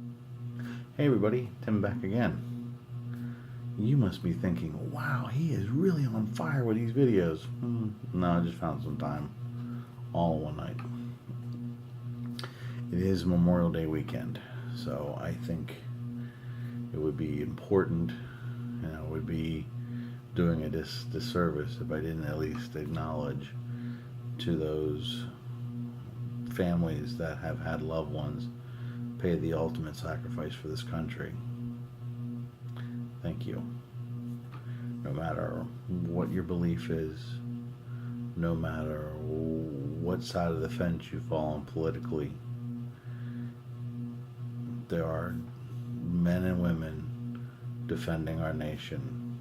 Hey everybody, Tim back again. You must be thinking, wow, he is really on fire with these videos. No, I just found some time all in one night. It is Memorial Day weekend, so I think it would be important, it would be doing a disservice if I didn't at least acknowledge to those families that have had loved ones pay the ultimate sacrifice for this country. Thank you. No matter what your belief is, no matter what side of the fence you fall on politically, there are men and women defending our nation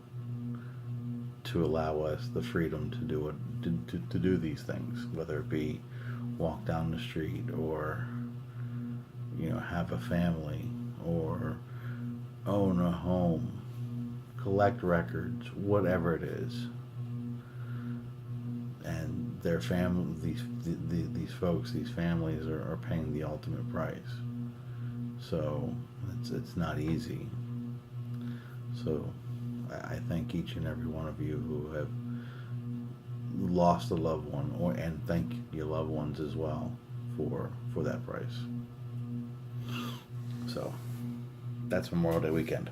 to allow us the freedom to do it, to do these things, whether it be walk down the street or have a family or own a home, collect records, whatever it is. And their family, these folks, these families are paying the ultimate price. So it's not easy. So I thank each and every one of you who have lost a loved one, and thank your loved ones as well for that price. So that's Memorial Day weekend.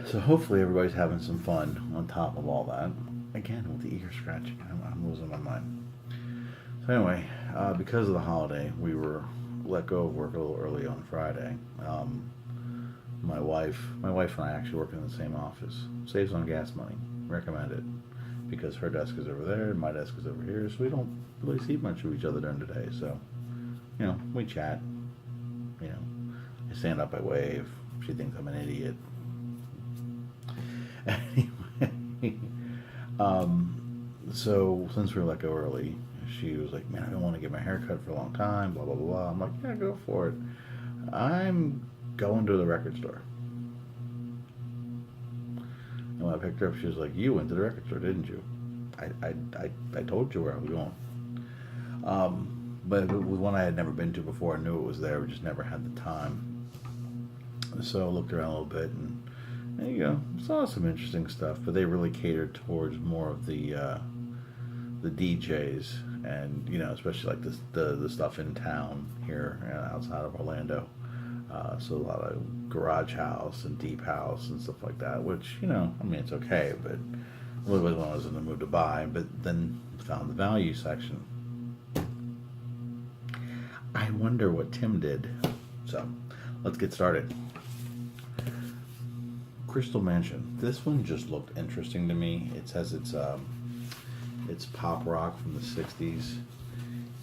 So hopefully everybody's having some fun on top of all that. Again, with the ear scratching, I'm losing my mind. So anyway, because of the holiday, we were let go of work a little early on Friday. My wife and I actually work in the same office. Saves on gas money. Recommend it because her desk is over there and my desk is over here, so we don't really see much of each other during the day. So, we chat. I stand up, I wave. She thinks I'm an idiot. Anyway, so since we were let go early, she was like, "Man, I don't want to get my hair cut for a long time." Blah blah blah. I'm like, "Yeah, go for it." I'm going to the record store. And when I picked her up, she was like, "You went to the record store, didn't you?" I told you where I was going. But it was one I had never been to before. I knew it was there, we just never had the time. So I looked around a little bit and there you go, saw some interesting stuff. But they really catered towards more of the DJs and especially like the stuff in town here outside of Orlando. So a lot of garage house and deep house and stuff like that, which it's okay, but really wasn't what I was in the mood to buy. But then found the value section. I wonder what Tim did. So let's get started. Crystal Mansion. This one just looked interesting to me. It says it's pop rock from the '60s.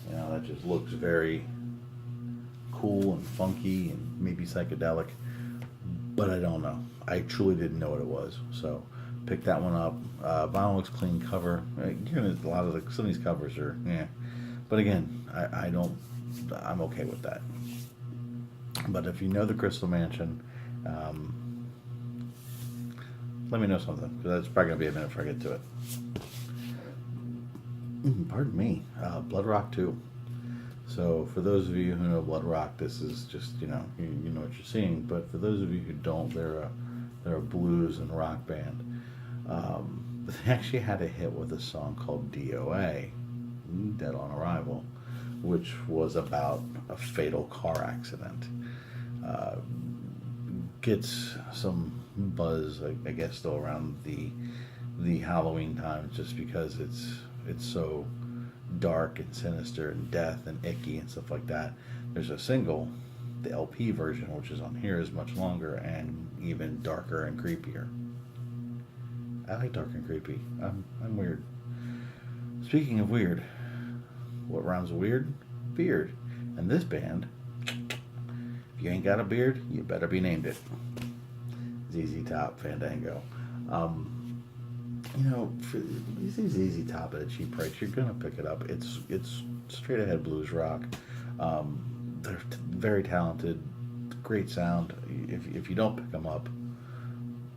That just looks very cool and funky and maybe psychedelic. But I don't know. I truly didn't know what it was. So picked that one up. Vinyl looks clean cover. A lot of some of these covers are But again, I'm okay with that. But if you know the Crystal Mansion, let me know something, because that's probably going to be a minute before I get to it. Pardon me. Bloodrock 2. So for those of you who know Bloodrock, this is just, you know what you're seeing. But for those of you who don't, they're a blues and rock band. They actually had a hit with a song called DOA, Dead on Arrival, which was about a fatal car accident. Gets some buzz, I guess, still around the Halloween time, just because it's so dark and sinister and death and icky and stuff like that. There's a single, the LP version, which is on here, is much longer and even darker and creepier. I like dark and creepy. I'm weird. Speaking of weird, what rhymes with weird? Beard. And this band, if you ain't got a beard, you better be named it. ZZ Top, Fandango. For you see ZZ Top at a cheap price, you're gonna pick it up. It's straight ahead blues rock. They're very talented, great sound. If you don't pick them up,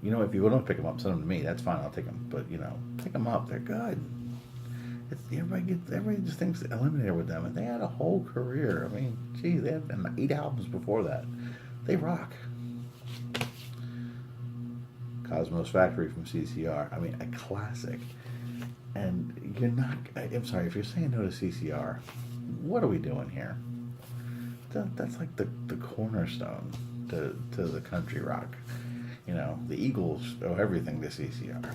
if you don't pick them up, send them to me. That's fine. I'll take them. But pick them up. They're good. Everybody just thinks Eliminator with them, and they had a whole career. I mean, gee, they had 8 albums before that. They rock. Cosmos Factory from CCR. I mean, a classic. And you're not. I'm sorry if you're saying no to CCR. What are we doing here? That's like the cornerstone to the country rock. You know, the Eagles owe everything to CCR.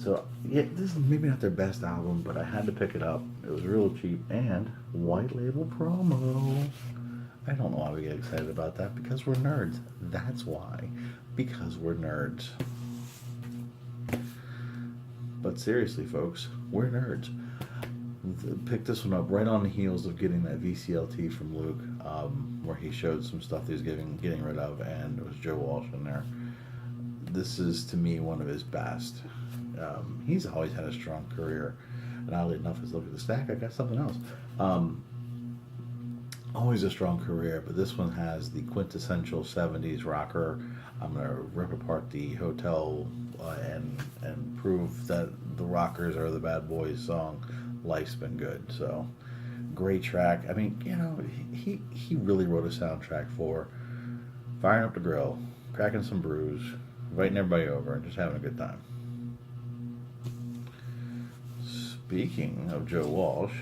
So, yeah, this is maybe not their best album, but I had to pick it up. It was real cheap, and white label promo. I don't know why we get excited about that, because we're nerds. That's why. Because we're nerds. But seriously, folks, we're nerds. Picked this one up right on the heels of getting that VCLT from Luke, where he showed some stuff he was getting rid of, and it was Joe Walsh in there. This is, to me, one of his best. He's always had a strong career, and oddly enough, as look at the stack, I got something else. Always a strong career, but this one has the quintessential 70s rocker. I'm going to rip apart the Hotel and prove that the Rockers are the Bad Boys song, Life's Been Good. So, great track. I mean, you know, he really wrote a soundtrack for firing up the grill, cracking some brews, inviting everybody over, and just having a good time. Speaking of Joe Walsh,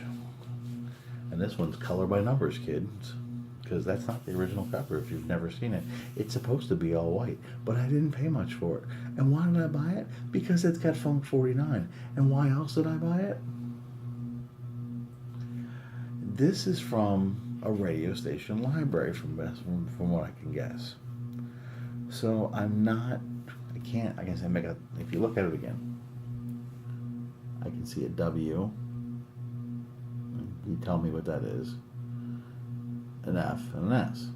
and this one's color by numbers, kids, because that's not the original cover if you've never seen it. It's supposed to be all white, but I didn't pay much for it. And why did I buy it? Because it's got Funk 49. And why else did I buy it? This is from a radio station library, from what I can guess. So I guess I make a, if you look at it again, I can see a W. You tell me what that is. An F and an S.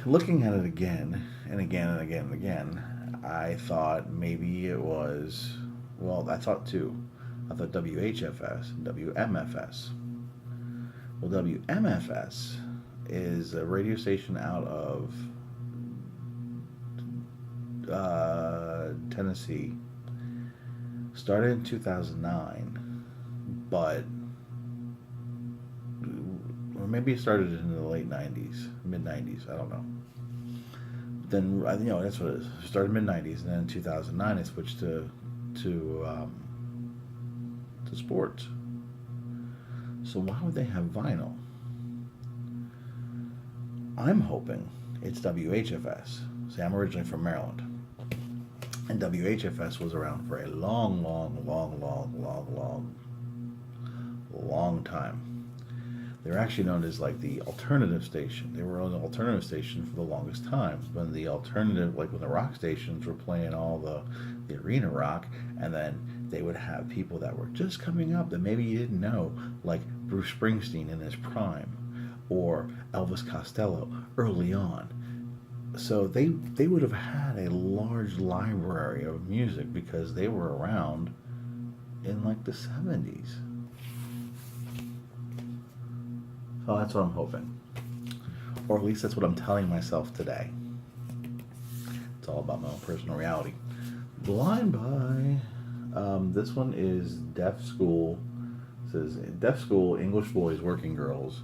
Looking at it again and again and again and again, I thought maybe it was, well, I thought two. I thought WHFS and WMFS. Well, WMFS is a radio station out of Tennessee. Started in 2009, but or maybe it started in the late 90s, mid 90s, I don't know. Then, you know, that's what it is. It started mid 90s, and then in 2009 it switched to sports. So why would they have vinyl? I'm hoping it's WHFS. See, I'm originally from Maryland. And WHFS was around for a long time. They were actually known as like the alternative station. They were on the alternative station for the longest time. When the alternative, like when the rock stations were playing all the arena rock, and then they would have people that were just coming up that maybe you didn't know, like Bruce Springsteen in his prime, or Elvis Costello early on. So they would have had a large library of music because they were around in like the 70s. So that's what I'm hoping. Or at least that's what I'm telling myself today. It's all about my own personal reality. Blind Buy. This one is Deaf School. It says Deaf School, English Boys, Working Girls.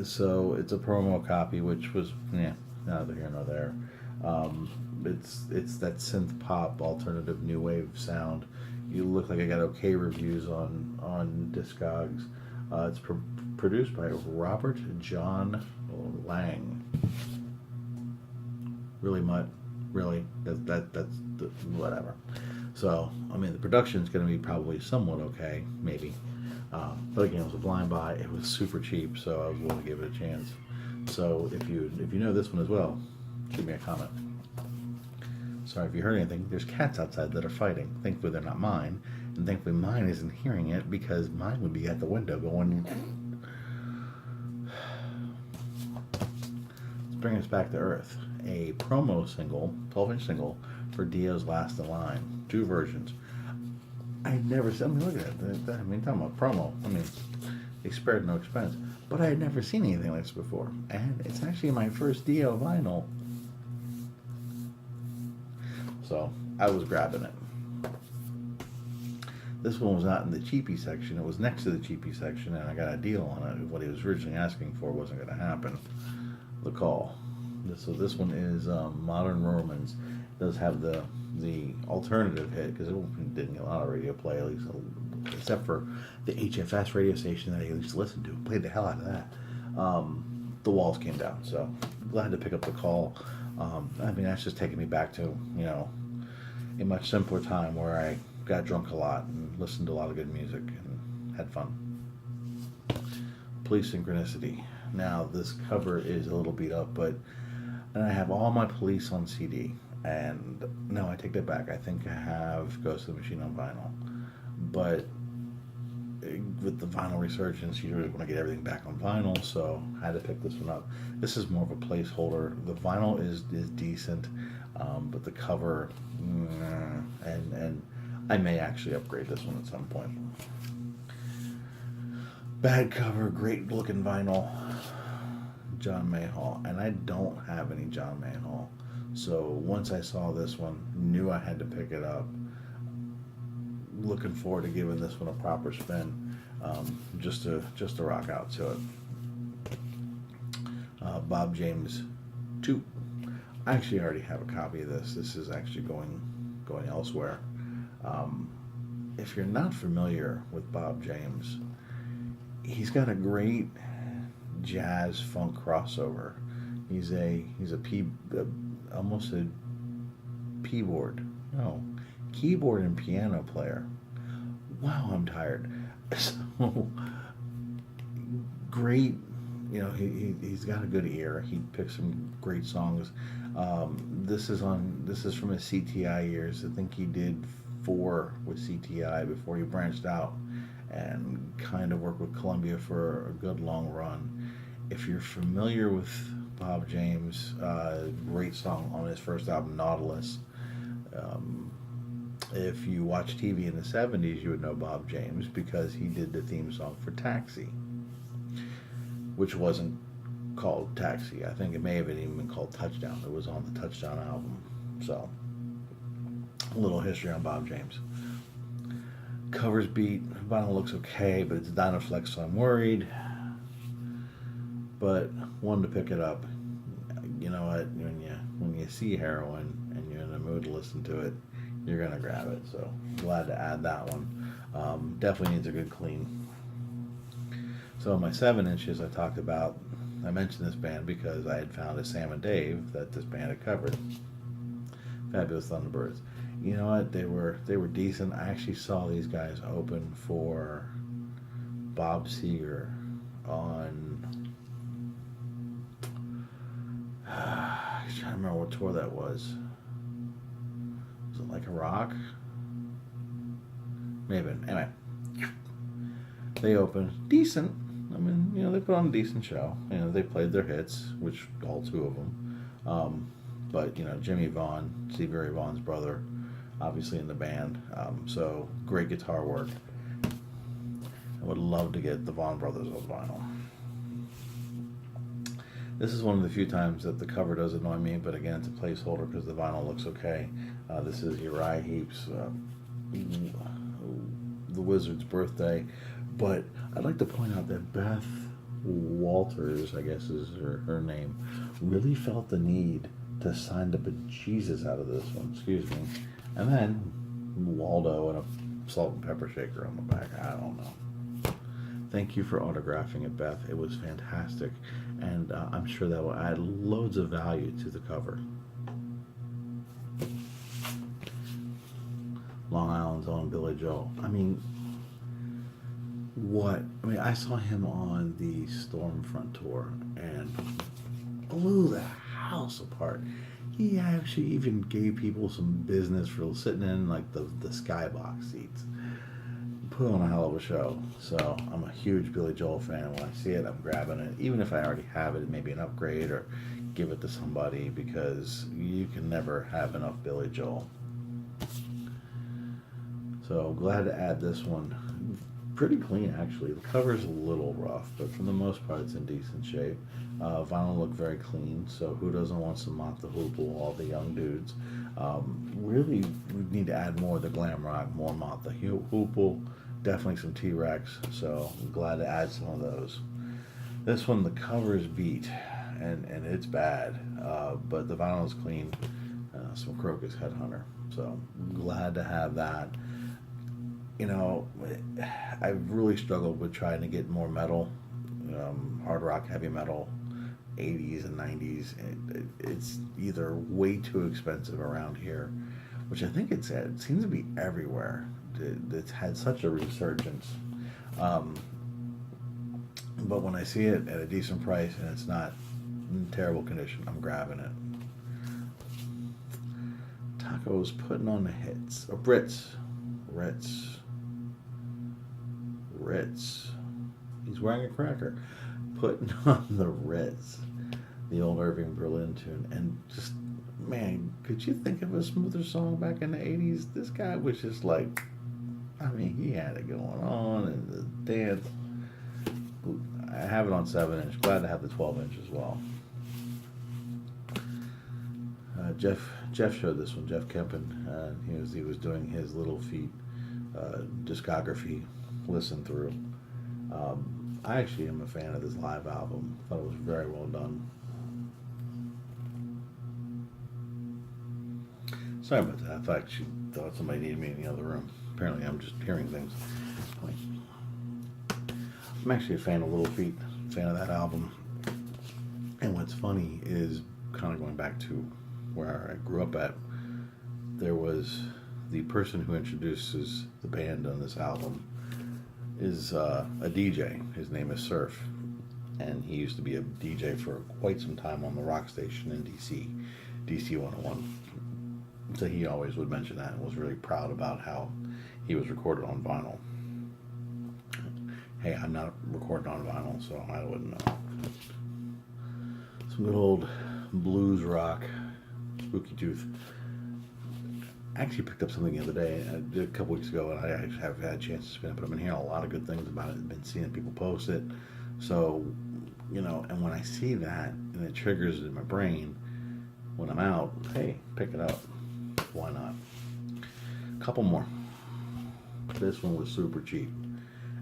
So it's a promo copy, which was, neither here nor there. It's that synth pop alternative new wave sound. You look like I got okay reviews on Discogs. It's produced by Robert John Lang. Really, Mutt? Really? That's whatever. So, I mean, the production's going to be probably somewhat okay, maybe. But again, it was a blind buy. It was super cheap, so I was willing to give it a chance. So if you know this one as well, shoot me a comment. Sorry if you heard anything. There's cats outside that are fighting. Thankfully they're not mine, and thankfully mine isn't hearing it, because mine would be at the window going. Let's bring us back to earth. A promo single, 12-inch single for Dio's Last in Line. 2 versions. I never seen. I mean, look at it. I mean, talking about promo. I mean, they spared no expense. But I had never seen anything like this before. And it's actually my first Dio vinyl. So, I was grabbing it. This one was not in the cheapy section. It was next to the cheapy section, and I got a deal on it. What he was originally asking for wasn't going to happen. The Call. So this one is Modern Romans. It does have the alternative hit because it didn't get a lot of radio play, at least except for the HFS radio station that I used to listen to. Played the hell out of that. The walls came down, so glad to pick up The Call. I mean, that's just taking me back to, you know, a much simpler time where I got drunk a lot and listened to a lot of good music and had fun. Police Synchronicity. Now, this cover is a little beat up, and I have all my Police on CD. And no, I take that back. I think I have Ghost of the Machine on vinyl. But with the vinyl resurgence, you really want to get everything back on vinyl, so I had to pick this one up. This is more of a placeholder. The vinyl is decent, but the cover, and I may actually upgrade this one at some point. Bad cover, great looking vinyl. John Mayhaw, and I don't have any John Mayhaw, so once I saw this one, knew I had to pick it up. Looking forward to giving this one a proper spin, just to rock out to it. Bob James 2. I actually already have a copy of this. This is actually going elsewhere. If you're not familiar with Bob James, he's got a great jazz funk crossover. He's almost a keyboard and piano player. Wow, I'm tired. So great, you know, he's got a good ear. He picks some great songs. This is from his CTI years. I think he did 4 with CTI before he branched out and kind of worked with Columbia for a good long run. If you're familiar with Bob James, great song on his first album, Nautilus. If you watch TV in the 70s, you would know Bob James because he did the theme song for Taxi, which wasn't called Taxi. I think it may have even been called Touchdown. It was on the Touchdown album. So, a little history on Bob James. Covers beat. Vinyl looks okay, but it's Dynaflux, so I'm worried. But wanted to pick it up. You know what? When you see heroin and you're in the mood to listen to it, you're gonna grab it. So glad to add that one. Definitely needs a good clean. So my 7 inches, I mentioned this band because I had found a Sam and Dave that this band had covered. Fabulous Thunderbirds. You know what? They were decent. I actually saw these guys open for Bob Seger on. I'm trying to remember what tour that was. Was it Like a Rock? Maybe. Anyway, they opened decent. I mean, you know, they put on a decent show. You know, they played their hits, which all 2 of them. But you know, Jimmy Vaughn, Stevie Ray Vaughan's brother, obviously in the band. So great guitar work. I would love to get the Vaughn brothers on vinyl. This is one of the few times that the cover does annoy me, but again, it's a placeholder because the vinyl looks okay. This is Uriah Heep's The Wizard's Birthday. But I'd like to point out that Beth Walters, I guess is her name, really felt the need to sign the bejesus out of this one, excuse me. And then Waldo and a salt and pepper shaker on the back. I don't know. Thank you for autographing it, Beth. It was fantastic. And I'm sure that will add loads of value to the cover. Long Island's own Billy Joel. I mean, I saw him on the Stormfront tour and blew the house apart. He actually even gave people some business for sitting in like the skybox seats. Put on a hell of a show. So I'm a huge Billy Joel fan. When I see it, I'm grabbing it. Even if I already have it, maybe an upgrade or give it to somebody because you can never have enough Billy Joel. So glad to add this one. Pretty clean, actually. The cover's a little rough, but for the most part, it's in decent shape. Vinyl looked very clean, so who doesn't want some Mott the Hoople, all the young dudes. Really, we need to add more of the glam rock, more Mott the Hoople, definitely some T-Rex. So I'm glad to add some of those. This one, the cover is beat, and it's bad, but the vinyl is clean. Some Crocus Headhunter. So I'm glad to have that. You know, I've really struggled with trying to get more metal, hard rock, heavy metal, 80s and 90s. It's either way too expensive around here, which I think it seems to be everywhere. It's had such a resurgence. But when I see it at a decent price and it's not in terrible condition, I'm grabbing it. Taco's putting on the hits. Oh, Ritz. He's wearing a cracker. Putting on the Ritz. The old Irving Berlin tune. And just, man, could you think of a smoother song back in the 80s? This guy was just like, I mean, he had it going on and the dance. I have it on 7-inch. Glad to have the 12-inch as well. Jeff showed this one. Jeff Kempen. He was doing his Little Feat discography listen through. I actually am a fan of this live album. Thought it was very well done. Sorry about that. I thought somebody needed me in the other room. Apparently, I'm just hearing things. I'm actually a fan of Little Feat, fan of that album. And what's funny is, kind of going back to where I grew up at, there was the person who introduces the band on this album is a DJ. His name is Surf, and he used to be a DJ for quite some time on the rock station in DC 101. So he always would mention that and was really proud about how he was recorded on vinyl. Hey, I'm not recording on vinyl, so I wouldn't know. Some good old blues rock, Spooky Tooth. I actually picked up something the other day, a couple weeks ago, and I actually have had a chance to spin it, but I've been hearing a lot of good things about it. I've been seeing people post it. So, and when I see that, and it triggers it in my brain, when I'm out, hey, pick it up. Why not? A couple more. This one was super cheap,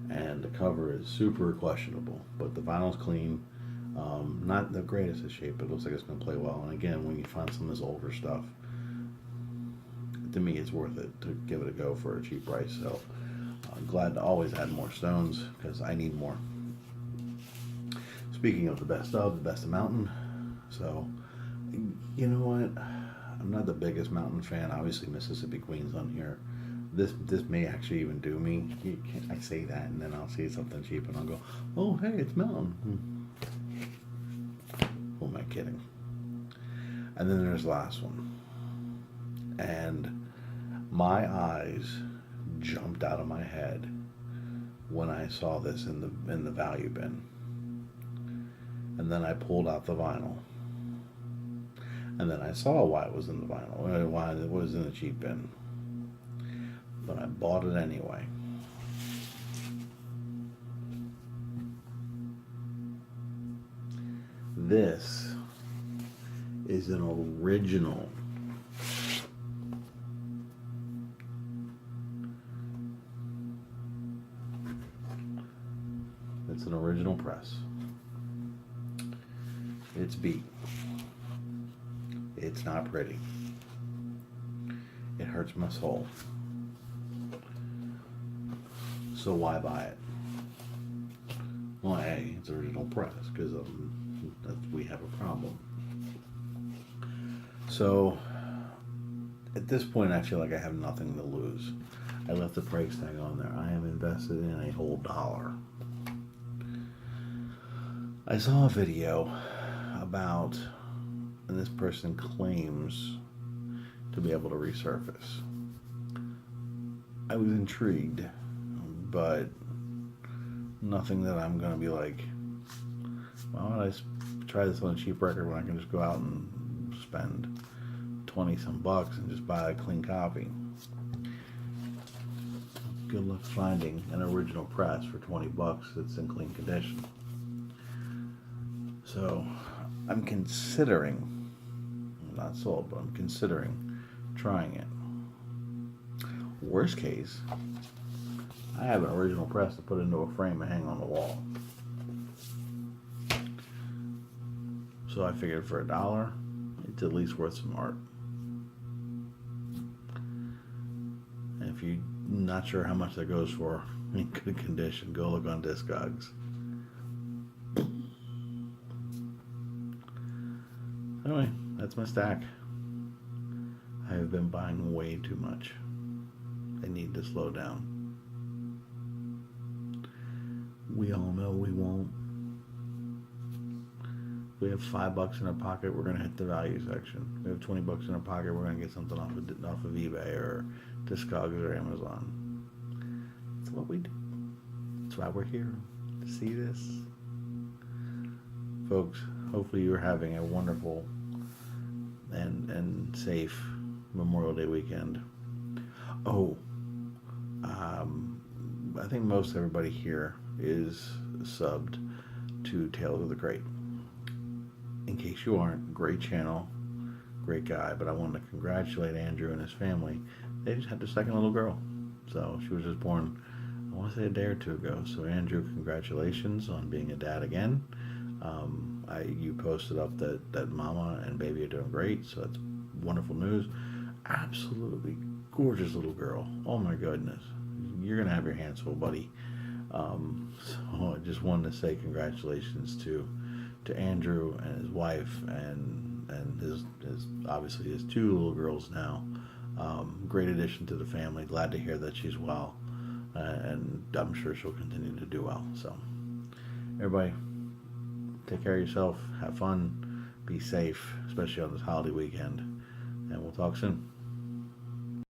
and the cover is super questionable, but the vinyl's clean. Not the greatest of shape, but it looks like it's going to play well. And again, when you find some of this older stuff, to me, it's worth it to give it a go for a cheap price. So I'm glad to always add more stones because I need more. Speaking of the best of Mountain. So, you know what? I'm not the biggest Mountain fan. Obviously, Mississippi Queen's on here. This may actually even do me. I say that, and then I'll see something cheap, and I'll go, oh, hey, it's Mountain. Who am I kidding? And then there's the last one. And my eyes jumped out of my head when I saw this in the value bin. And then I pulled out the vinyl. And then I saw why it was in the vinyl, why it was in the cheap bin. But I bought it anyway. This is an original It's an original press. It's beat. It's not pretty. It hurts my soul. So why buy it? Well, A, it's original press, because we have a problem. So, at this point, I feel like I have nothing to lose. I left the price tag on there. I am invested in a whole $1. I saw a video about, and this person claims to be able to resurface. I was intrigued, but nothing that I'm going to be like, why would I try this on a cheap record when I can just go out and spend 20 some bucks and just buy a clean copy? Good luck finding an original press for 20 bucks that's in clean condition. So I'm considering, not sold, but I'm considering trying it. Worst case, I have an original press to put into a frame and hang on the wall. So I figured for $1, it's at least worth some art. And if you're not sure how much that goes for in good condition, go look on Discogs. Anyway, that's my stack. I have been buying way too much. I need to slow down. We all know we won't. We have $5 in our pocket, we're going to hit the value section. We have $20 in our pocket, we're going to get something off of eBay or Discogs or Amazon. That's what we do. That's why we're here, to see this. Folks, hopefully you're having a wonderful and safe Memorial Day weekend. Oh, I think most everybody here is subbed to Tales of the Crate. In case you aren't, great channel, great guy, but I wanted to congratulate Andrew and his family. They just had their second little girl. So she was just born, I want to say a day or two ago. So Andrew, congratulations on being a dad again. You posted up that mama and baby are doing great, so that's wonderful news. Absolutely gorgeous little girl. Oh my goodness. You're going to have your hands full, buddy. So I just wanted to say congratulations to Andrew and his wife and his obviously his 2 little girls now. Great addition to the family. Glad to hear that she's well, and I'm sure she'll continue to do well. So everybody, take care of yourself, have fun, be safe, especially on this holiday weekend, and we'll talk soon.